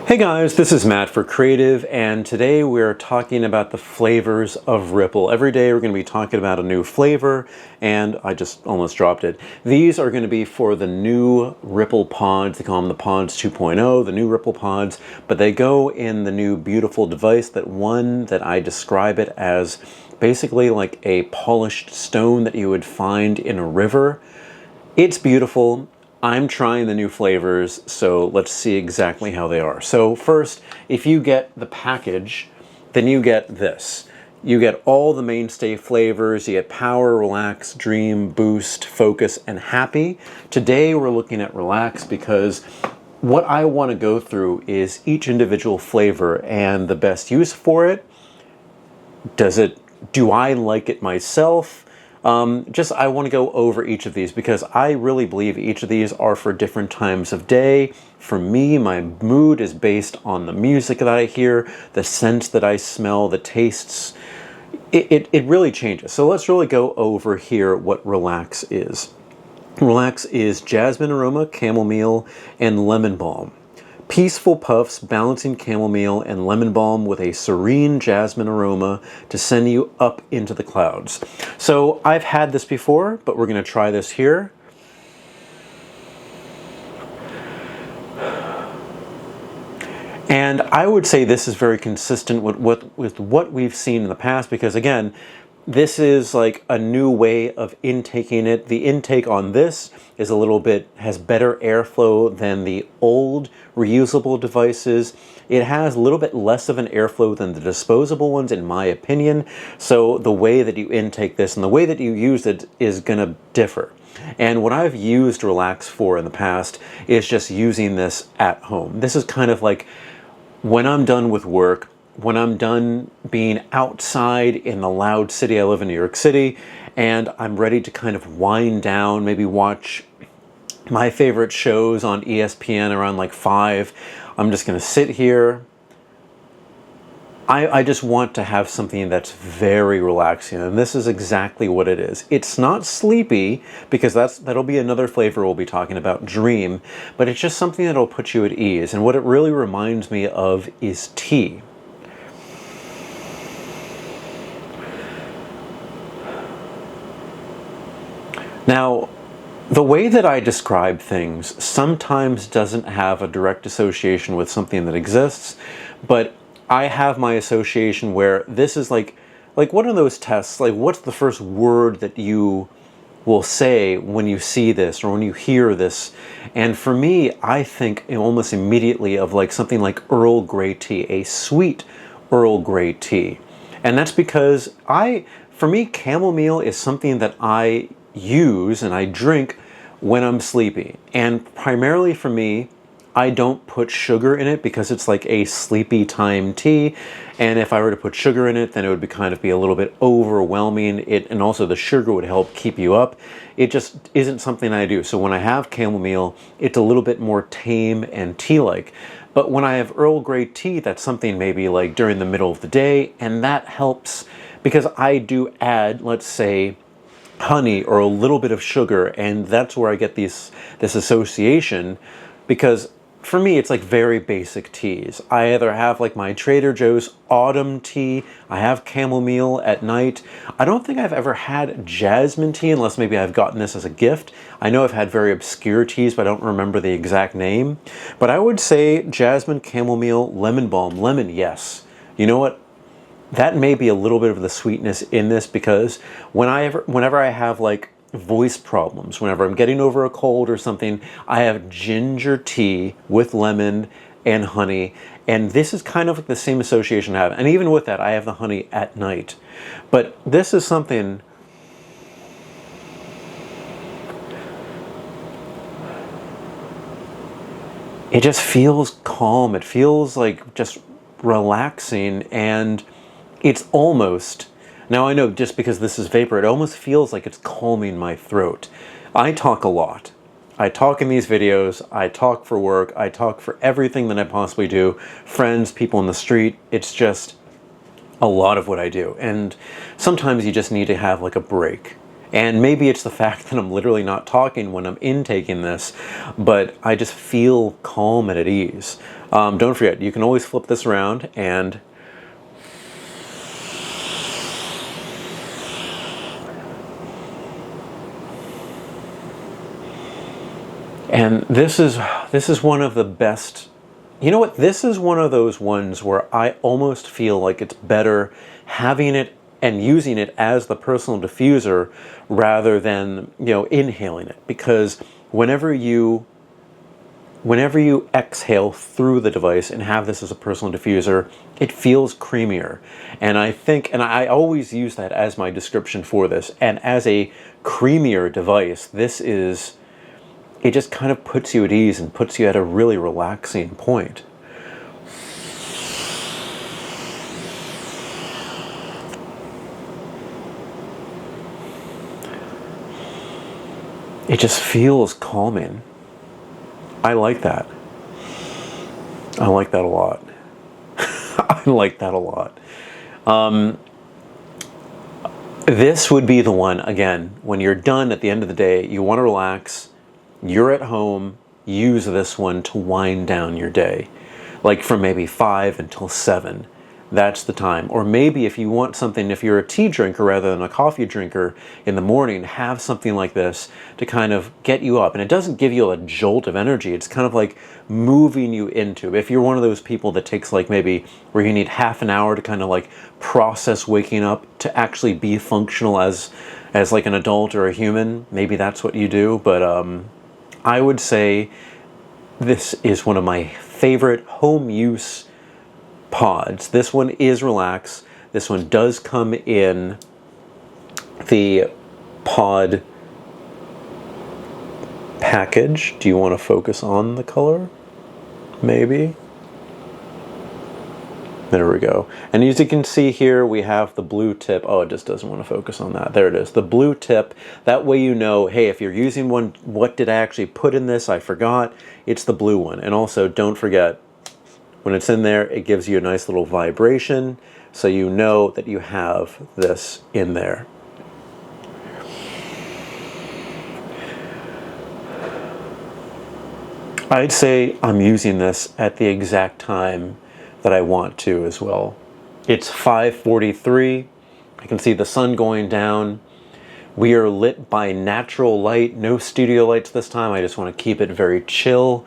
Hey guys, this is Matt for Creative, and today we're talking about the flavors of Ripple. Every day we're going to be talking about a new flavor, and I just almost dropped it. These are going to be for the new Ripple pods. They call them the Pods 2.0, the new Ripple pods, but they go in the new beautiful device, that I describe it as basically like a polished stone that you would find in a river. It's beautiful. I'm trying the new flavors, so let's see exactly how they are. So first, if you get the package, then you get this. You get all the mainstay flavors. You get Power, Relax, Dream, Boost, Focus, and Happy. Today we're looking at Relax because what I want to go through is each individual flavor and the best use for it. Do I like it myself? I want to go over each of these because I really believe each of these are for different times of day. For me, my mood is based on the music that I hear, the scents that I smell, the tastes. It really changes. So let's really go over here what Relax is. Relax is jasmine aroma, chamomile, and lemon balm. Peaceful puffs balancing chamomile and lemon balm with a serene jasmine aroma to send you up into the clouds. So I've had this before, but we're going to try this here. And I would say this is very consistent with what we've seen in the past, because again, this is like a new way of intaking it. The intake on this is has better airflow than the old reusable devices. It has a little bit less of an airflow than the disposable ones, in my opinion. So the way that you intake this and the way that you use it is gonna differ. And what I've used Relax for in the past is just using this at home. This is kind of like when I'm done with work, when I'm done being outside in the loud city. I live in New York City, and I'm ready to kind of wind down, maybe watch my favorite shows on ESPN around like 5. I'm just gonna sit here. I just want to have something that's very relaxing, and this is exactly what it is. It's not sleepy, because that'll be another flavor we'll be talking about, Dream, but it's just something that'll put you at ease. And what it really reminds me of is tea. Now, the way that I describe things sometimes doesn't have a direct association with something that exists, but I have my association where this is like one of those tests, like what's the first word that you will say when you see this or when you hear this? And for me, I think almost immediately of like something like Earl Grey tea, a sweet Earl Grey tea. And that's because for me, chamomile is something that I use and I drink when I'm sleepy. And primarily for me, I don't put sugar in it because it's like a sleepy time tea. And if I were to put sugar in it, then it would be a little bit overwhelming. And also the sugar would help keep you up. It just isn't something I do. So when I have chamomile, it's a little bit more tame and tea-like. But when I have Earl Grey tea, that's something maybe like during the middle of the day, and that helps because I do add, let's say, honey or a little bit of sugar, and that's where I get this association, because for me it's like very basic teas. I either have like my Trader Joe's autumn tea, I have chamomile at night. I don't think I've ever had jasmine tea unless maybe I've gotten this as a gift. I know I've had very obscure teas, but I don't remember the exact name. But I would say jasmine, chamomile, lemon balm. Lemon, yes. You know what? That may be a little bit of the sweetness in this, because whenever I have like voice problems, whenever I'm getting over a cold or something, I have ginger tea with lemon and honey, and this is kind of the same association I have. And even with that, I have the honey at night. But this is something, it just feels calm. It feels like just relaxing, and it's almost, now I know just because this is vapor, it almost feels like it's calming my throat. I talk a lot. I talk in these videos, I talk for work, I talk for everything that I possibly do, friends, people in the street. It's just a lot of what I do. And sometimes you just need to have like a break. And maybe it's the fact that I'm literally not talking when I'm intaking this, but I just feel calm and at ease. Don't forget, you can always flip this around and this is one of the best. You know what? This is one of those ones where I almost feel like it's better having it and using it as the personal diffuser rather than, inhaling it, because whenever you exhale through the device and have this as a personal diffuser, it feels creamier. And I always use that as my description for this. And as a creamier device, it just kind of puts you at ease and puts you at a really relaxing point. It just feels calming. I like that. I like that a lot. I like that a lot. This would be the one, again, when you're done at the end of the day, you want to relax, you're at home, use this one to wind down your day. Like from maybe 5 until 7. That's the time. Or maybe if you want something, if you're a tea drinker rather than a coffee drinker in the morning, have something like this to kind of get you up. And it doesn't give you a jolt of energy. It's kind of like moving you into, if you're one of those people that takes like maybe where you need half an hour to kind of like process waking up to actually be functional as like an adult or a human, maybe that's what you do. But I would say this is one of my favorite home use pods. This one is Relax. This one does come in the pod package. Do you want to focus on the color? Maybe. There we go. And as you can see here, we have the blue tip. Oh, it just doesn't want to focus on that. There it is. The blue tip. That way you know, hey, if you're using one, what did I actually put in this? I forgot. It's the blue one. And also, don't forget, when it's in there, it gives you a nice little vibration, so you know that you have this in there. I'd say I'm using this at the exact time that I want to as well. It's 5:43. I can see the sun going down. We are lit by natural light, no studio lights this time. I just want to keep it very chill.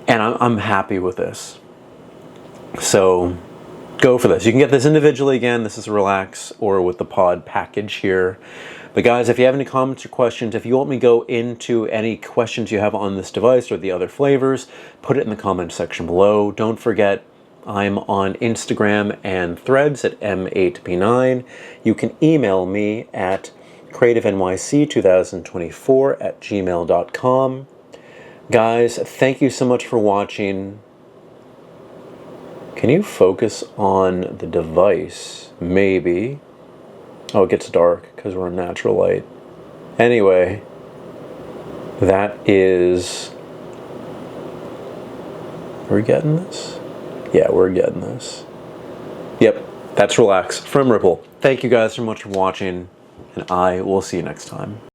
And I'm happy with this. So go for this. You can get this individually again. This is Relax, or with the pod package here. But guys, if you have any comments or questions, if you want me to go into any questions you have on this device or the other flavors, put it in the comment section below. Don't forget, I'm on Instagram and Threads at M8P9. You can email me at creativenyc2024@gmail.com. Guys, thank you so much for watching. Can you focus on the device? Maybe. Oh, it gets dark because we're in natural light. Anyway, that is... Are we getting this? Yeah, we're getting this. Yep, that's Relax from Ripple. Thank you guys so much for watching, and I will see you next time.